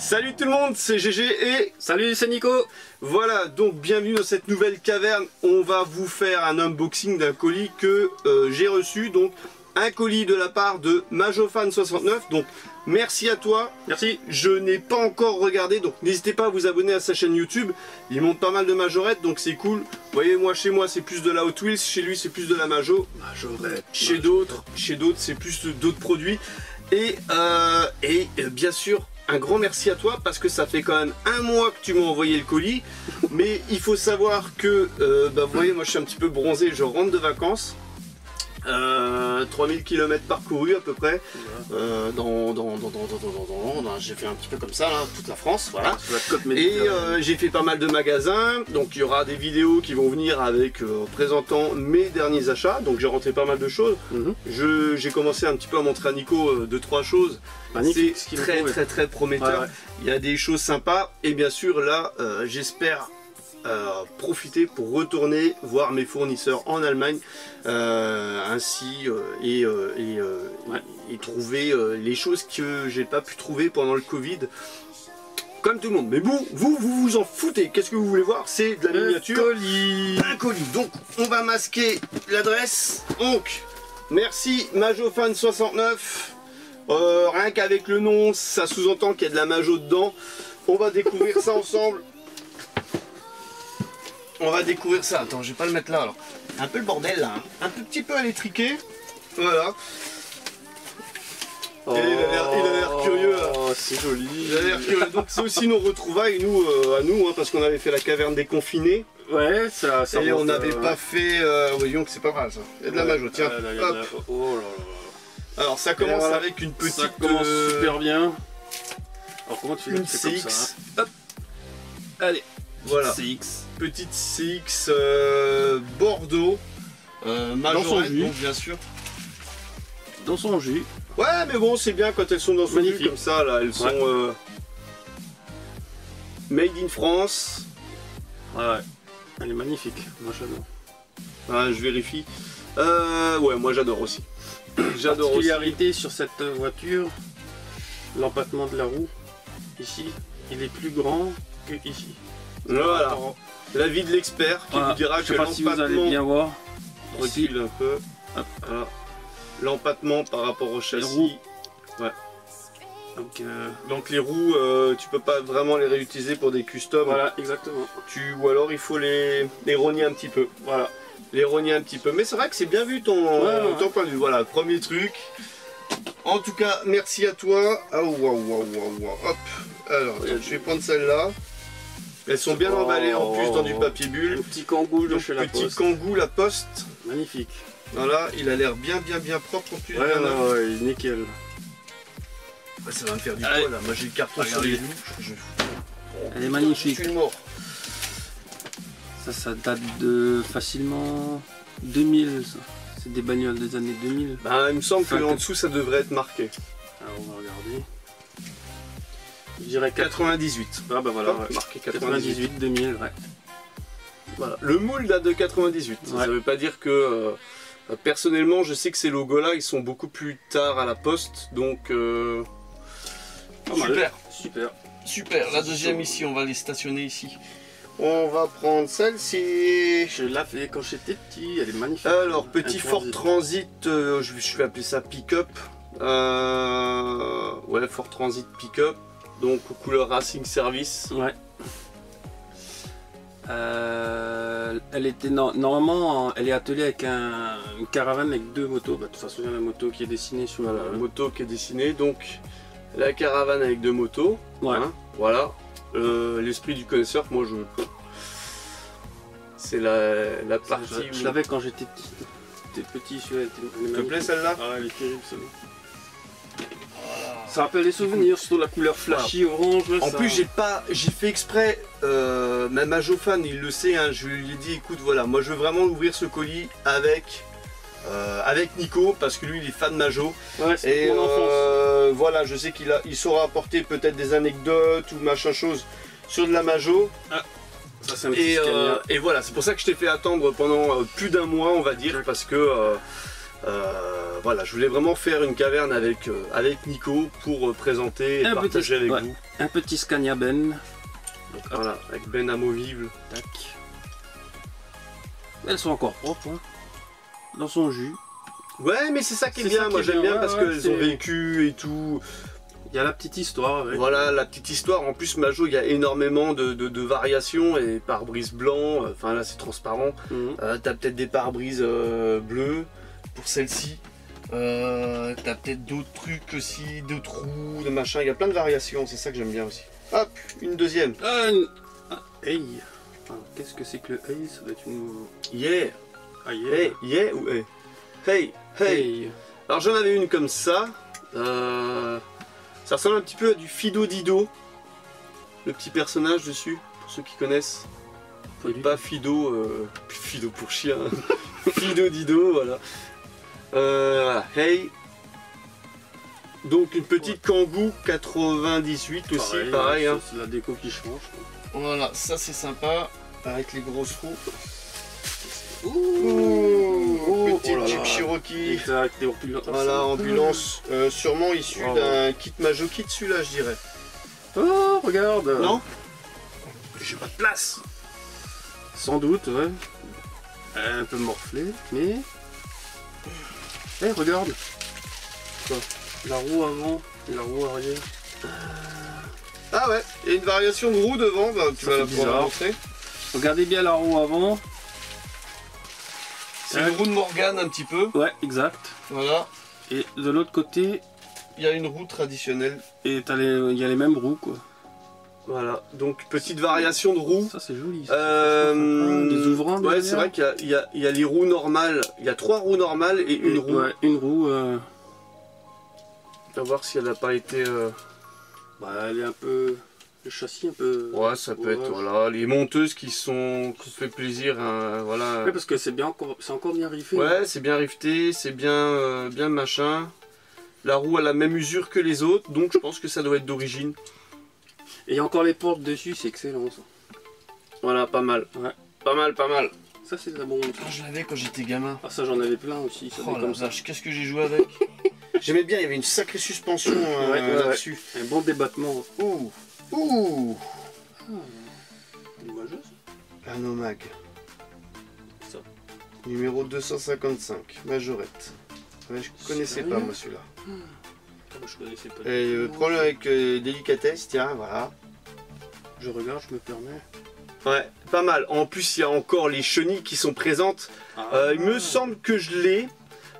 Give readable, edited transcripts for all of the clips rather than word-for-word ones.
Salut tout le monde, c'est GG et... Salut, c'est Nico. Voilà, donc bienvenue dans cette nouvelle caverne. On va vous faire un unboxing d'un colis que j'ai reçu. Donc un colis de la part de Majofan69. Donc merci à toi. Merci. Je n'ai pas encore regardé, donc n'hésitez pas à vous abonner à sa chaîne YouTube. Il monte pas mal de majorettes, donc c'est cool. Vous voyez, moi chez moi c'est plus de la Hot Wheels, chez lui c'est plus de la Majo. Majorette. Chez d'autres c'est plus d'autres produits. Et bien sûr, un grand merci à toi parce que ça fait quand même un mois que tu m'as envoyé le colis. Mais il faut savoir que, vous voyez, moi je suis un petit peu bronzé, je rentre de vacances. 3000 km parcourus à peu près. J'ai fait un petit peu comme ça, là, toute la France, voilà. Et j'ai fait pas mal de magasins. Donc il y aura des vidéos qui vont venir avec présentant mes derniers achats. Donc j'ai rentré pas mal de choses. J'ai commencé un petit peu à montrer à Nico 2-3 choses. C'est très prometteur. Ouais. Il y a des choses sympas. Et bien sûr là, j'espère profiter pour retourner voir mes fournisseurs en Allemagne et trouver les choses que j'ai pas pu trouver pendant le Covid comme tout le monde. Mais vous en foutez. Qu'est-ce que vous voulez voir? C'est de la miniature, un colis. Donc on va masquer l'adresse. Donc merci Majofan69. Rien qu'avec le nom ça sous-entend qu'il y a de la Majo dedans. On va découvrir ça ensemble. On va découvrir ça. Attends, je vais pas le mettre là alors. Un peu le bordel là. Un petit peu à l'étriquer. Voilà. Oh, et il a l'air curieux là. Oh, c'est joli. Il a l'air curieux. Donc c'est aussi nos retrouvailles, nous, à nous, hein, parce qu'on avait fait la caverne des confinés. Ouais, ça et on n'avait pas fait. Voyons que c'est pas mal ça. Il y a de la Majo, tiens. Hop. Oh là là. Alors ça commence avec une petite. Ça commence super bien. Alors comment tu fais une CX. Comme ça, hein. Hop. Allez. Voilà. CX. Petite CX Bordeaux. Majorette, donc bien sûr. Dans son jus. Ouais, mais bon, c'est bien quand elles sont dans son jus comme ça, là. Elles sont made in France. Ouais, elle est magnifique. Moi j'adore. Ah, je vérifie. Ouais, moi j'adore aussi. J'adore aussi. Particularité sur cette voiture, l'empattement de la roue. Ici, il est plus grand que ici. Voilà. L'avis de l'expert qui vous dira que l'empattement. Si vous allez bien voir. Recule un peu. Voilà. L'empattement par rapport au châssis. Ouais. Donc les roues, tu peux pas vraiment les réutiliser pour des customs. Voilà, exactement. Ou alors il faut les rogner un petit peu. Voilà. Les rogner un petit peu. Mais c'est vrai que c'est bien vu ton point de vue. Voilà, premier truc. En tout cas, merci à toi. Ah, hop. Alors, je vais prendre celle-là. Elles sont bien emballées en plus dans du papier bulle. Un petit kangou de chez la Poste. Petit kangou la Poste. Magnifique. Voilà, il a l'air bien propre en plus. Ouais, nickel. Ouais, ça va me faire du poids là. Moi j'ai le carton sur les joues. Elle est magnifique. Je suis mort. Ça date de facilement 2000. C'est des bagnoles des années 2000. Bah, il me semble qu'en dessous ça devrait être marqué. Alors on va regarder. Je dirais 98. Ah bah voilà, ouais. Marqué 98. 2000, ouais. Voilà. Le moule date de 98. Ouais. Ça veut pas dire que... personnellement, je sais que ces logos-là, ils sont beaucoup plus tard à la Poste, donc... Super. La deuxième ici, on va les stationner ici. On va prendre celle-ci. Je l'ai fait quand j'étais petit, elle est magnifique. Alors, petit Ford Transit, je vais appeler ça pick-up. Ouais, Ford Transit pick-up. Donc, couleur Racing Service. Ouais. Elle était normalement, elle est attelée avec une caravane avec deux motos. Bah, de toute façon, il y a la moto qui est dessinée sur la moto qui est dessinée. Donc, la caravane avec deux motos. Ouais. Hein, voilà. L'esprit du connaisseur, moi je. C'est la partie. Je l'avais quand j'étais petit. Celui-là te plaît celle-là? Ah, elle est terrible celle-là. Ça rappelle les souvenirs, surtout la couleur flashy orange. En plus, j'ai fait exprès, ma Majofan, il le sait, hein, je lui ai dit écoute, voilà, moi je veux vraiment ouvrir ce colis avec Nico, parce que lui il est fan Majo. Ouais, et mon enfance. Voilà, je sais qu'il saura apporter peut-être des anecdotes ou machin chose sur de la Majo. Ah, ça c'est un petit et voilà, c'est pour ça que je t'ai fait attendre pendant plus d'un mois, on va dire, parce que Voilà, je voulais vraiment faire une caverne avec Nico pour présenter et partager avec vous. Un petit Scania Ben. Donc, voilà, avec Ben amovible. Tac. Elles sont encore propres, hein, dans son jus. Ouais, mais c'est ça qui est bien. Moi j'aime bien parce qu'elles ont vécu et tout. Il y a la petite histoire avec. Voilà, la petite histoire. En plus, Majo, il y a énormément de variations et pare-brise blanc. Enfin là, c'est transparent. T'as peut-être des pare-brises bleus pour celle-ci. T'as peut-être d'autres trucs aussi, d'autres roues, de machin. Il y a plein de variations. C'est ça que j'aime bien aussi. Hop, une deuxième. Hey. Qu'est-ce que c'est que le hey? Ça doit être une. Yeah. Ah yeah. Hey, yeah ou hey? Hey, hey. Alors j'en avais une comme ça. Ça ressemble un petit peu à du Fido Dido. Le petit personnage dessus, pour ceux qui connaissent. Et pas Fido, Fido pour chien. Fido Dido, voilà. Voilà. Hey. Donc une petite Kangoo 98 aussi, pareil. Hein. C'est la déco qui change. Voilà, ça c'est sympa. Avec les grosses roues. Ouh, petite Jeep Cherokee. Voilà, ambulance. Sûrement issu d'un kit Majo Kit, celui-là, je dirais. Oh, regarde. Non, j'ai pas de place. Sans doute, ouais. Un peu morflé, mais. Eh, regarde. Quoi? La roue avant et la roue arrière. Ah ouais, il y a une variation de roue devant, bah, tu vas la pouvoir montrer. Regardez bien la roue avant. C'est une roue de Morgane un petit peu. Ouais, exact. Voilà. Et de l'autre côté, il y a une roue traditionnelle. Et il y a les mêmes roues, quoi. Voilà, donc petite variation de roues. Ça c'est joli. Des ouvrants. Ouais, c'est vrai qu'il y a les roues normales. Il y a 3 roues normales et une roue. Ouais, une roue. On va voir si elle n'a pas été. Bah, elle est un peu. Le châssis un peu. Ouais, ça peut être. Voilà, les monteuses qui fait plaisir. Hein, voilà. Ouais, parce que c'est encore bien riffé. Ouais, c'est bien rifté, c'est bien, bien machin. La roue a la même usure que les autres, donc je pense que ça doit être d'origine. Et il y a encore les portes dessus, c'est excellent ça. Voilà, pas mal. Ouais. Pas mal, pas mal. Ça c'est de la bombe. Je l'avais quand j'étais gamin. Ah ça j'en avais plein aussi. Ça oh comme ça. Qu'est-ce que j'ai joué avec. J'aimais bien, il y avait une sacrée suspension là-dessus. Un bon débattement. Ouh. Ouh. Un Nomag. Ça. Numéro 255, Majorette. Ouais, je connaissais pas moi celui-là. Je connaissais pas. Et problème avec délicatesse, tiens, voilà. Je regarde, je me permets. Ouais, pas mal. En plus, il y a encore les chenilles qui sont présentes. Il me semble que je l'ai.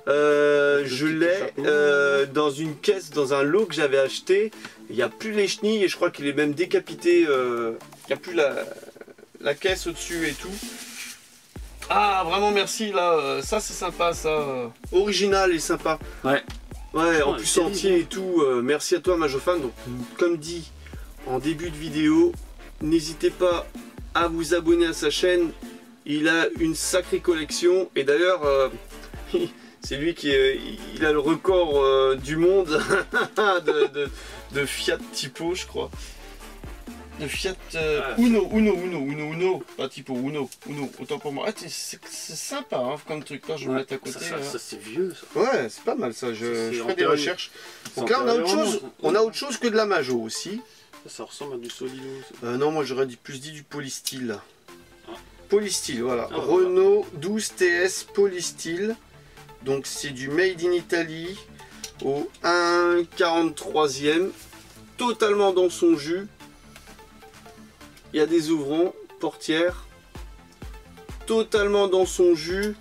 Je l'ai dans une caisse, dans un lot que j'avais acheté. Il n'y a plus les chenilles et je crois qu'il est même décapité. Il n'y a plus la caisse au-dessus et tout. Ah, vraiment merci là. Ça c'est sympa, ça. Original et sympa. Ouais. Ouais, en plus entier et tout. Merci à toi, Majofan. Donc, comme dit en début de vidéo, n'hésitez pas à vous abonner à sa chaîne. Il a une sacrée collection et d'ailleurs. C'est lui qui il a le record du monde de Fiat Tipo, je crois. De Fiat Uno, pas Tipo, Uno, autant pour moi. Ah, c'est sympa hein, comme truc, là je vais le mettre à côté. Ça c'est vieux ça. Ouais, c'est pas mal ça, je ferai des recherches. Donc là on a autre chose que de la Majo aussi. Ça ressemble à du Solido. Non, moi j'aurais plus dit du polystyle. Polystyle, voilà. Renault 12 TS polystyle. Donc c'est du Made in Italy au 1,43e, totalement dans son jus. Il y a des ouvrants, portières, totalement dans son jus.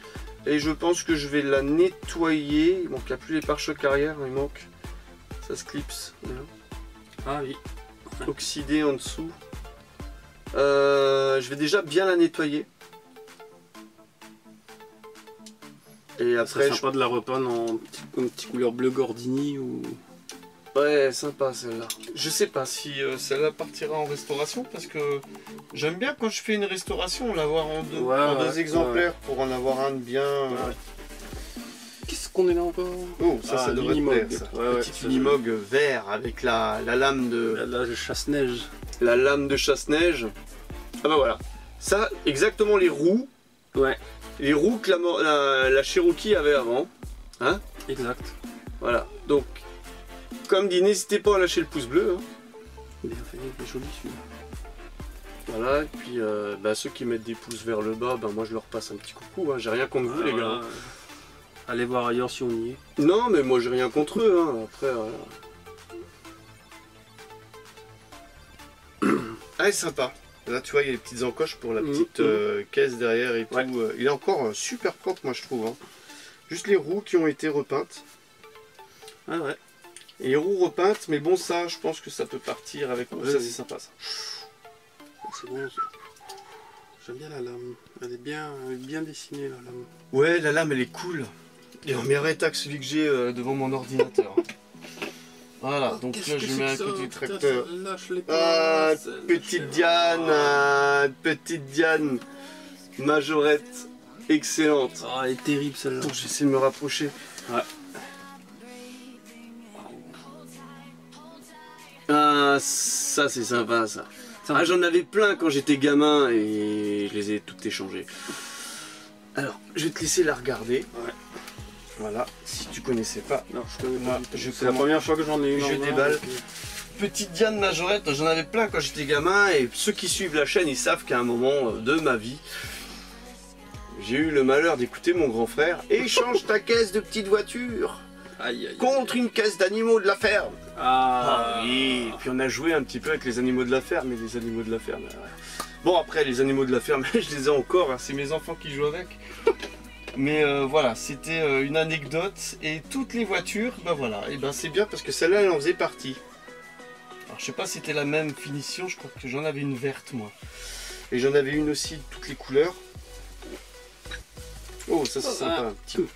Et je pense que je vais la nettoyer. Il manque plus les pare-chocs arrière, il manque. Ça se clipse. Ah oui. Oxydé en dessous. Je vais déjà bien la nettoyer. Et après, je pas de la repeindre en petite couleur bleu Gordini ou. Ouais, sympa celle-là. Je sais pas si celle-là partira en restauration parce que j'aime bien quand je fais une restauration l'avoir en deux exemplaires pour en avoir un de bien. Qu'est-ce qu'on est là encore? Oh, ça devrait te plaire, ça. Petit Unimog vert avec la lame de. La chasse-neige. La lame de chasse-neige. Ah bah voilà. Ça, exactement les roues. Ouais. Les roues que la Cherokee avait avant. Hein? Exact. Voilà, donc, comme dit, n'hésitez pas à lâcher le pouce bleu. Hein. Bien fait, il est joli celui-là. Voilà, et puis ceux qui mettent des pouces vers le bas, moi je leur passe un petit coucou, hein. J'ai rien contre vous les gars. Allez voir ailleurs si on y est. Non mais moi j'ai rien contre eux, hein. Après... Ah, c'est sympa. Là tu vois il y a les petites encoches pour la petite caisse derrière et tout. Ouais. Il est encore super propre moi je trouve. Hein. Juste les roues qui ont été repeintes. Ah ouais. Et les roues repeintes, mais bon ça je pense que ça peut partir avec... Ouais, ça oui. c'est sympa ça. C'est bon ça. J'aime bien la lame. Elle est bien dessinée la lame. Ouais la lame elle est cool. Et en meilleur état que celui que j'ai devant mon ordinateur. Voilà, donc là je mets un petit tracteur. Ah, petite Diane, majorette, excellente. Oh, elle est terrible celle-là. J'essaie de me rapprocher. Ouais. Ah, ça c'est sympa ça. Ah, j'en avais plein quand j'étais gamin et je les ai toutes échangées. Alors, je vais te laisser la regarder. Ouais. Voilà, si tu connaissais pas. Non, je connais pas. C'est la première fois que j'en ai eu. Je déballe. Petite Diane Majorette, j'en avais plein quand j'étais gamin et ceux qui suivent la chaîne, ils savent qu'à un moment de ma vie, j'ai eu le malheur d'écouter mon grand frère. Échange ta caisse de petite voiture contre une caisse d'animaux de la ferme. Ah oui, et puis on a joué un petit peu avec les animaux de la ferme et les animaux de la ferme. Bon après les animaux de la ferme, je les ai encore, hein, c'est mes enfants qui jouent avec. Mais voilà, c'était une anecdote et toutes les voitures, voilà, et c'est bien parce que celle-là elle en faisait partie. Alors je sais pas si c'était la même finition, je crois que j'en avais une verte moi. Et j'en avais une aussi de toutes les couleurs. Oh ça c'est sympa, un petit peu.